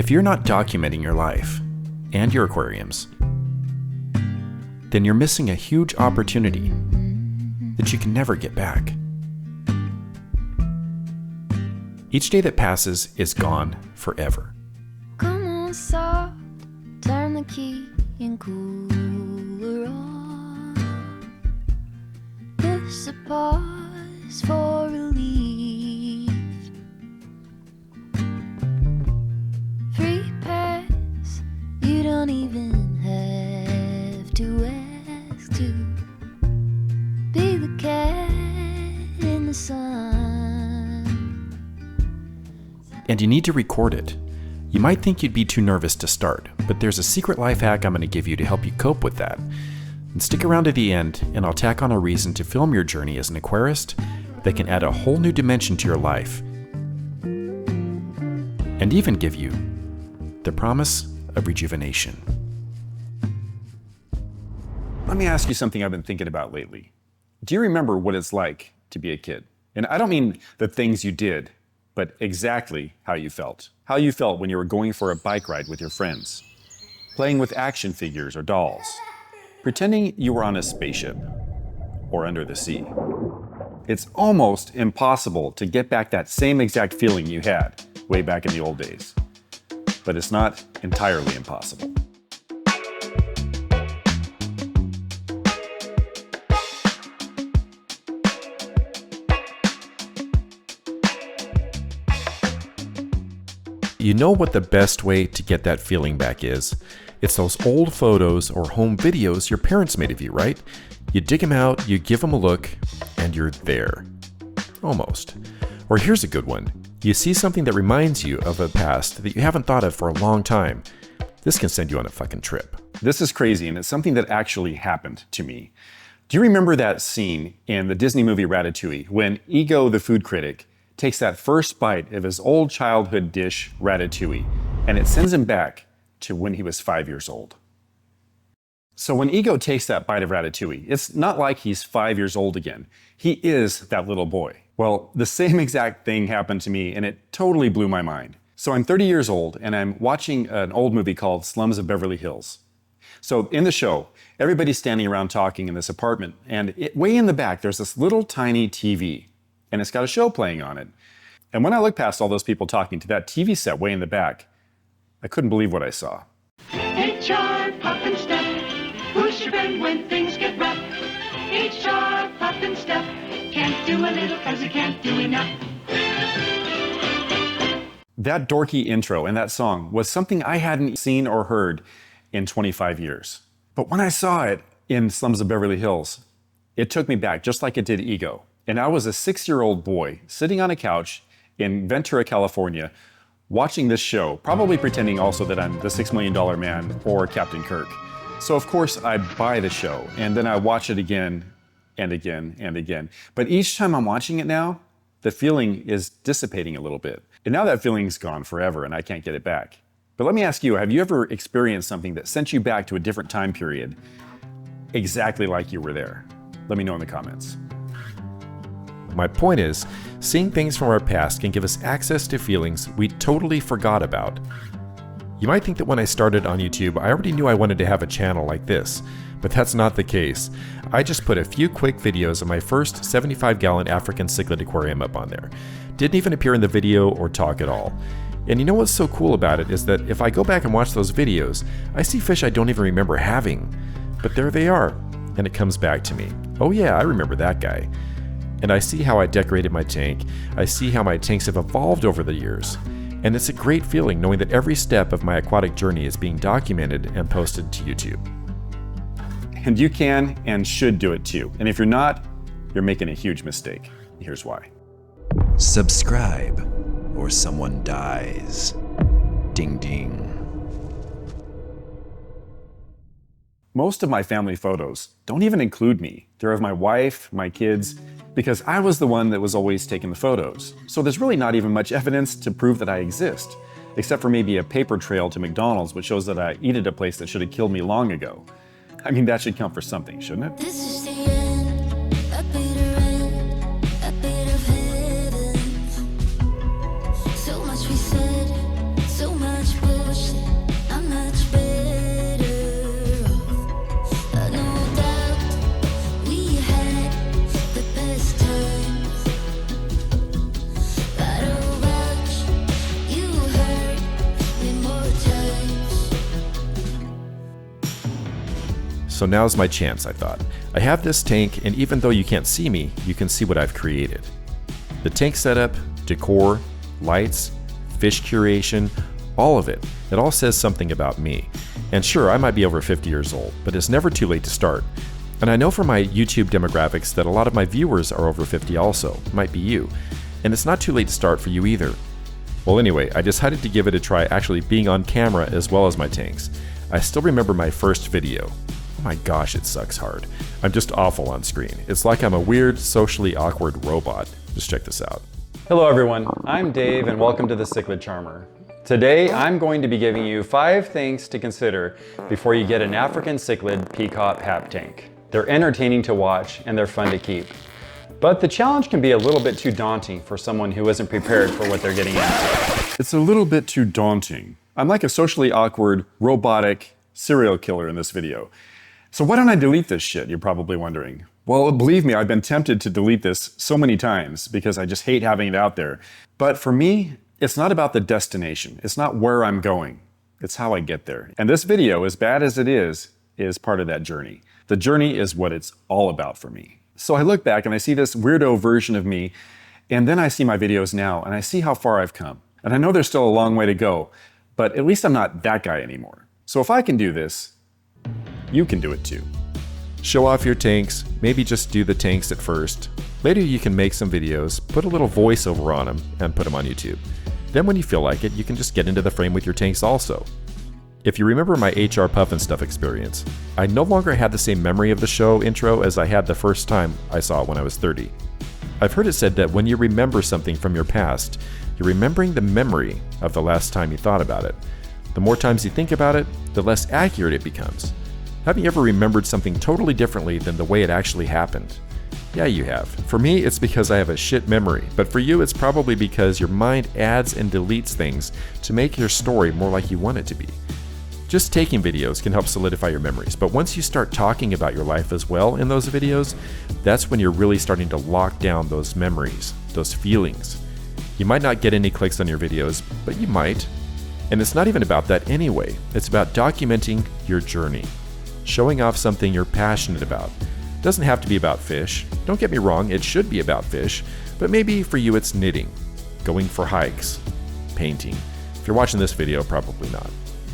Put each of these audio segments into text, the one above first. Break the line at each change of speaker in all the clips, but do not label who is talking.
If you're not documenting your life and your aquariums, then you're missing a huge opportunity that you can never get back. Each day that passes is gone forever.
Come on, soft, turn the key and cooler on. There's a pause for relief. Free pass, you don't even have to ask to be the cat in the sun.
And you need to record it. You might think you'd be too nervous to start, but there's a secret life hack I'm going to give you to help you cope with that. And stick around to the end, and I'll tack on a reason to film your journey as an aquarist that can add a whole new dimension to your life. And even give you the promise of rejuvenation. Let me ask you something I've been thinking about lately. Do you remember what it's like to be a kid? And I don't mean the things you did, but exactly how you felt. How you felt when you were going for a bike ride with your friends, playing with action figures or dolls, pretending you were on a spaceship or under the sea. It's almost impossible to get back that same exact feeling you had way back in the old days. But it's not entirely impossible. You know what the best way to get that feeling back is? It's those old photos or home videos your parents made of you, right? You dig them out, you give them a look, and you're there. Almost. Or here's a good one. You see something that reminds you of a past that you haven't thought of for a long time. This can send you on a fucking trip. This is crazy, and it's something that actually happened to me. Do you remember that scene in the Disney movie Ratatouille when Ego the food critic takes that first bite of his old childhood dish, ratatouille, and it sends him back to when he was 5 years old? So when Ego takes that bite of ratatouille, it's not like he's 5 years old again. He is that little boy. Well, the same exact thing happened to me, and it totally blew my mind. So I'm 30 years old, and I'm watching an old movie called Slums of Beverly Hills. So in the show, everybody's standing around talking in this apartment, and way in the back, there's this little tiny TV. And it's got a show playing on it. And when I looked past all those people talking to that TV set way in the back, I couldn't believe what I saw.
HR, pop and step. Who's your friend when things get rough? HR, pop and step. Can't do a little cause you can't do enough.
That dorky intro and that song was something I hadn't seen or heard in 25 years. But when I saw it in Slums of Beverly Hills, it took me back just like it did Ego. And I was a 6-year-old boy sitting on a couch in Ventura, California, watching this show, probably pretending also that I'm the $6 Million Man or Captain Kirk. So of course I buy the show, and then I watch it again and again and again. But each time I'm watching it now, the feeling is dissipating a little bit. And now that feeling's gone forever and I can't get it back. But let me ask you, have you ever experienced something that sent you back to a different time period exactly like you were there? Let me know in the comments. My point is, seeing things from our past can give us access to feelings we totally forgot about. You might think that when I started on YouTube, I already knew I wanted to have a channel like this, but that's not the case. I just put a few quick videos of my first 75-gallon African cichlid aquarium up on there. Didn't even appear in the video or talk at all. And you know what's so cool about it is that if I go back and watch those videos, I see fish I don't even remember having. But there they are, and it comes back to me. Oh yeah, I remember that guy. And I see how I decorated my tank. I see how my tanks have evolved over the years. And it's a great feeling knowing that every step of my aquatic journey is being documented and posted to YouTube. And you can and should do it too. And if you're not, you're making a huge mistake. Here's why.
Subscribe or someone dies. Ding ding.
Most of my family photos don't even include me. They're of my wife, my kids, because I was the one that was always taking the photos. So there's really not even much evidence to prove that I exist, except for maybe a paper trail to McDonald's which shows that I eat at a place that should have killed me long ago. I mean, that should count for something, shouldn't it?
This is the end, a bitter end, a bit of heaven. So much we said, so much we
so now's my chance, I thought. I have this tank, and even though you can't see me, you can see what I've created. The tank setup, decor, lights, fish curation, all of it. It all says something about me. And sure, I might be over 50 years old, but it's never too late to start. And I know from my YouTube demographics that a lot of my viewers are over 50 also, might be you. And it's not too late to start for you either. Well anyway, I decided to give it a try actually being on camera as well as my tanks. I still remember my first video. Oh my gosh, it sucks hard. I'm just awful on screen. It's like I'm a weird, socially awkward robot. Just check this out.
Hello everyone, I'm Dave and welcome to the Cichlid Charmer. Today I'm going to be giving you 5 things to consider before you get an African cichlid peacock hap tank. They're entertaining to watch and they're fun to keep. But the challenge can be a little bit too daunting for someone who isn't prepared for what they're getting into. It's a little bit too daunting. I'm like a socially awkward, robotic serial killer in this video. So why don't I delete this shit, you're probably wondering. Well, believe me, I've been tempted to delete this so many times because I just hate having it out there. But for me, it's not about the destination. It's not where I'm going. It's how I get there. And this video, as bad as it is part of that journey. The journey is what it's all about for me. So I look back and I see this weirdo version of me, and then I see my videos now and I see how far I've come. And I know there's still a long way to go, but at least I'm not that guy anymore. So if I can do this, you can do it too.
Show off your tanks, maybe just do the tanks at first. Later you can make some videos, put a little voiceover on them, and put them on YouTube. Then when you feel like it, you can just get into the frame with your tanks also. If you remember my HR Puff and Stuff experience, I no longer had the same memory of the show intro as I had the first time I saw it when I was 30. I've heard it said that when you remember something from your past, you're remembering the memory of the last time you thought about it. The more times you think about it, the less accurate it becomes. Have you ever remembered something totally differently than the way it actually happened? Yeah, you have. For me, it's because I have a shit memory, but for you, it's probably because your mind adds and deletes things to make your story more like you want it to be. Just taking videos can help solidify your memories, but once you start talking about your life as well in those videos, that's when you're really starting to lock down those memories, those feelings. You might not get any clicks on your videos, but you might. And it's not even about that anyway. It's about documenting your journey, showing off something you're passionate about. It doesn't have to be about fish. Don't get me wrong, it should be about fish, but maybe for you it's knitting, going for hikes, painting. If you're watching this video, probably not.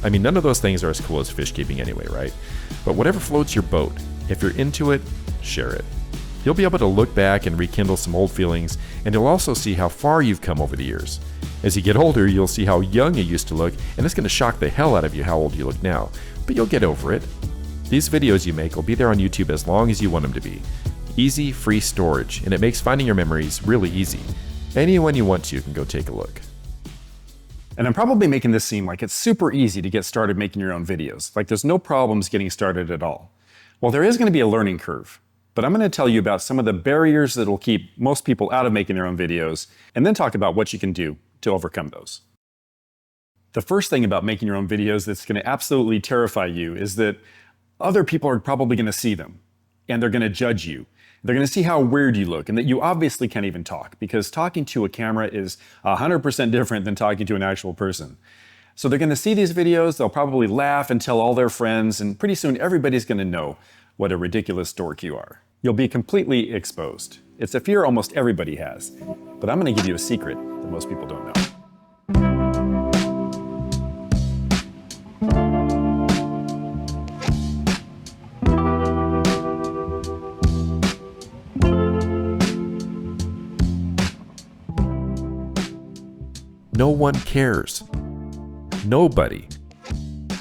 I mean, none of those things are as cool as fish keeping anyway, right? But whatever floats your boat, if you're into it, share it. You'll be able to look back and rekindle some old feelings, and you'll also see how far you've come over the years. As you get older, you'll see how young you used to look, and it's going to shock the hell out of you how old you look now. But you'll get over it. These videos you make will be there on YouTube as long as you want them to be. Easy, free storage, and it makes finding your memories really easy. Anyone you want to can go take a look.
And I'm probably making this seem like it's super easy to get started making your own videos, like there's no problems getting started at all. Well, there is going to be a learning curve, but I'm going to tell you about some of the barriers that will keep most people out of making their own videos, and then talk about what you can do to overcome those. The first thing about making your own videos that's going to absolutely terrify you is that other people are probably going to see them, and they're going to judge you. They're going to see how weird you look and that you obviously can't even talk, because talking to a camera is 100% different than talking to an actual person. So they're going to see these videos, they'll probably laugh and tell all their friends, and pretty soon everybody's going to know what a ridiculous dork you are. You'll be completely exposed. It's a fear almost everybody has, but I'm going to give you a secret that most people don't know.
No one cares. Nobody.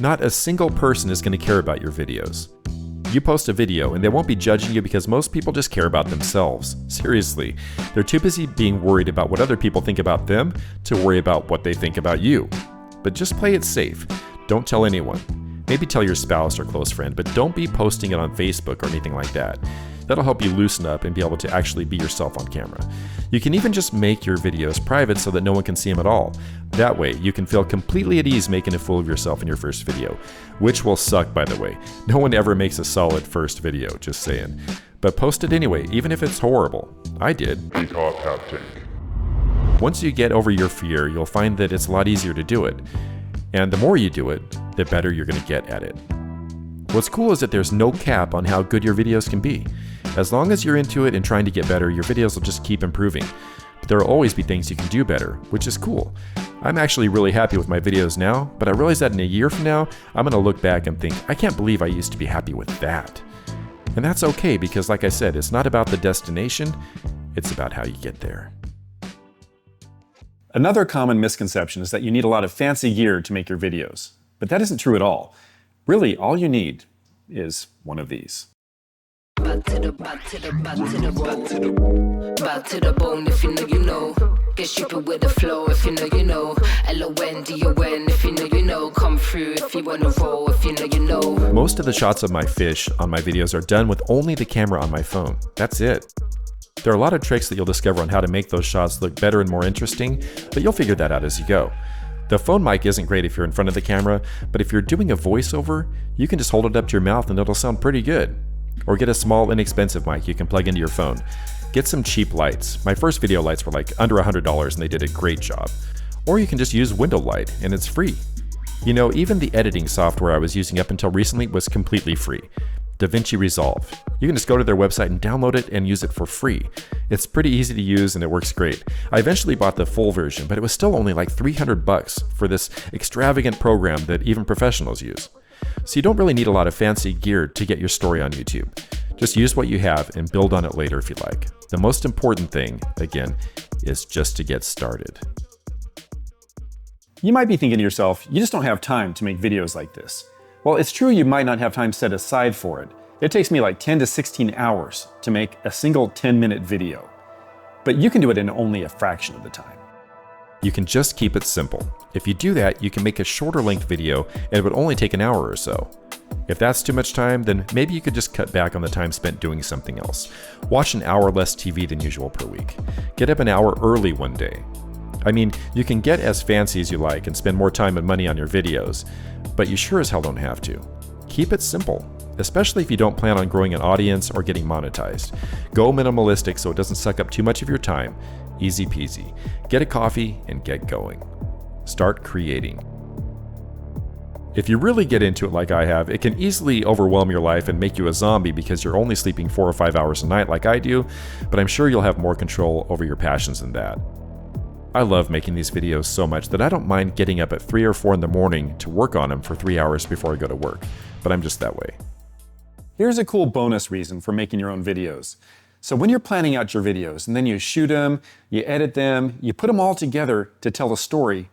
Not a single person is going to care about your videos. You post a video and they won't be judging you because most people just care about themselves. Seriously, they're too busy being worried about what other people think about them to worry about what they think about you. But just play it safe. Don't tell anyone. Maybe tell your spouse or close friend, but don't be posting it on Facebook or anything like that. That'll help you loosen up and be able to actually be yourself on camera. You can even just make your videos private so that no one can see them at all. That way, you can feel completely at ease making a fool of yourself in your first video, which will suck, by the way. No one ever makes a solid first video, just saying. But post it anyway, even if it's horrible. I did. Once you get over your fear, you'll find that it's a lot easier to do it. And the more you do it, the better you're going to get at it. What's cool is that there's no cap on how good your videos can be. As long as you're into it and trying to get better, your videos will just keep improving. But there will always be things you can do better, which is cool. I'm actually really happy with my videos now, but I realize that in a year from now, I'm gonna look back and think, I can't believe I used to be happy with that. And that's okay, because like I said, it's not about the destination, it's about how you get there.
Another common misconception is that you need a lot of fancy gear to make your videos, but that isn't true at all. Really, all you need is one of these.
Back to the bone, if you know, you know. Get stupid with the flow, if you know, you know. LONDON, if you know, you know. Come through if you wanna roll, if you know, you know.
Most of the shots of my fish on my videos are done with only the camera on my phone. That's it. There are a lot of tricks that you'll discover on how to make those shots look better and more interesting, but you'll figure that out as you go. The phone mic isn't great if you're in front of the camera, but if you're doing a voiceover, you can just hold it up to your mouth and it'll sound pretty good. Or get a small, inexpensive mic you can plug into your phone. Get some cheap lights. My first video lights were like under $100 and they did a great job. Or you can just use window light and it's free. You know, even the editing software I was using up until recently was completely free. DaVinci Resolve. You can just go to their website and download it and use it for free. It's pretty easy to use and it works great. I eventually bought the full version, but it was still only like $300 for this extravagant program that even professionals use. So you don't really need a lot of fancy gear to get your story on YouTube. Just use what you have and build on it later if you like. The most important thing, again, is just to get started.
You might be thinking to yourself, you just don't have time to make videos like this. Well, it's true you might not have time set aside for it. It takes me like 10 to 16 hours to make a single 10-minute video. But you can do it in only a fraction of the time.
You can just keep it simple. If you do that, you can make a shorter length video and it would only take an hour or so. If that's too much time, then maybe you could just cut back on the time spent doing something else. Watch an hour less TV than usual per week. Get up an hour early one day. I mean, you can get as fancy as you like and spend more time and money on your videos, but you sure as hell don't have to. Keep it simple, especially if you don't plan on growing an audience or getting monetized. Go minimalistic so it doesn't suck up too much of your time. Easy peasy. Get a coffee and get going. Start creating. If you really get into it like I have, it can easily overwhelm your life and make you a zombie because you're only sleeping 4 or 5 hours a night like I do, but I'm sure you'll have more control over your passions than that. I love making these videos so much that I don't mind getting up at 3 or 4 in the morning to work on them for 3 hours before I go to work, but I'm just that way.
Here's a cool bonus reason for making your own videos. So when you're planning out your videos and then you shoot them, you edit them, you put them all together to tell a story,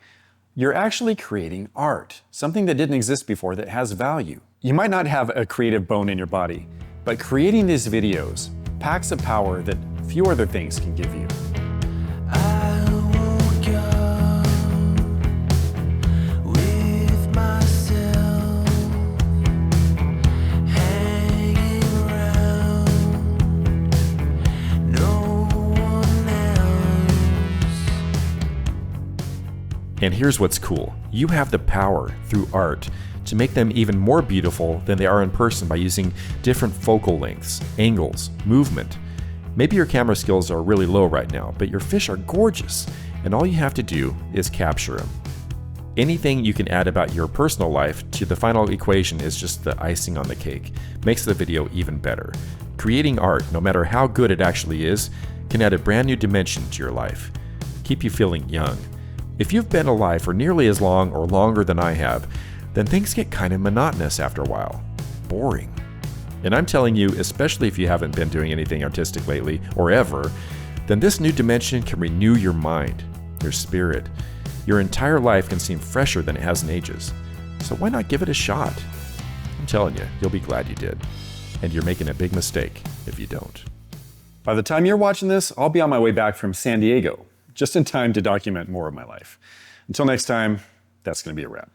you're actually creating art, something that didn't exist before that has value. You might not have a creative bone in your body, but creating these videos packs a power that few other things can give you.
And here's what's cool. You have the power, through art, to make them even more beautiful than they are in person by using different focal lengths, angles, movement. Maybe your camera skills are really low right now, but your fish are gorgeous, and all you have to do is capture them. Anything you can add about your personal life to the final equation is just the icing on the cake. Makes the video even better. Creating art, no matter how good it actually is, can add a brand new dimension to your life. Keep you feeling young. If you've been alive for nearly as long or longer than I have, then things get kind of monotonous after a while. Boring. And I'm telling you, especially if you haven't been doing anything artistic lately, or ever, then this new dimension can renew your mind, your spirit. Your entire life can seem fresher than it has in ages. So why not give it a shot? I'm telling you, you'll be glad you did. And you're making a big mistake if you don't.
By the time you're watching this, I'll be on my way back from San Diego, just in time to document more of my life. Until next time, that's going to be a wrap.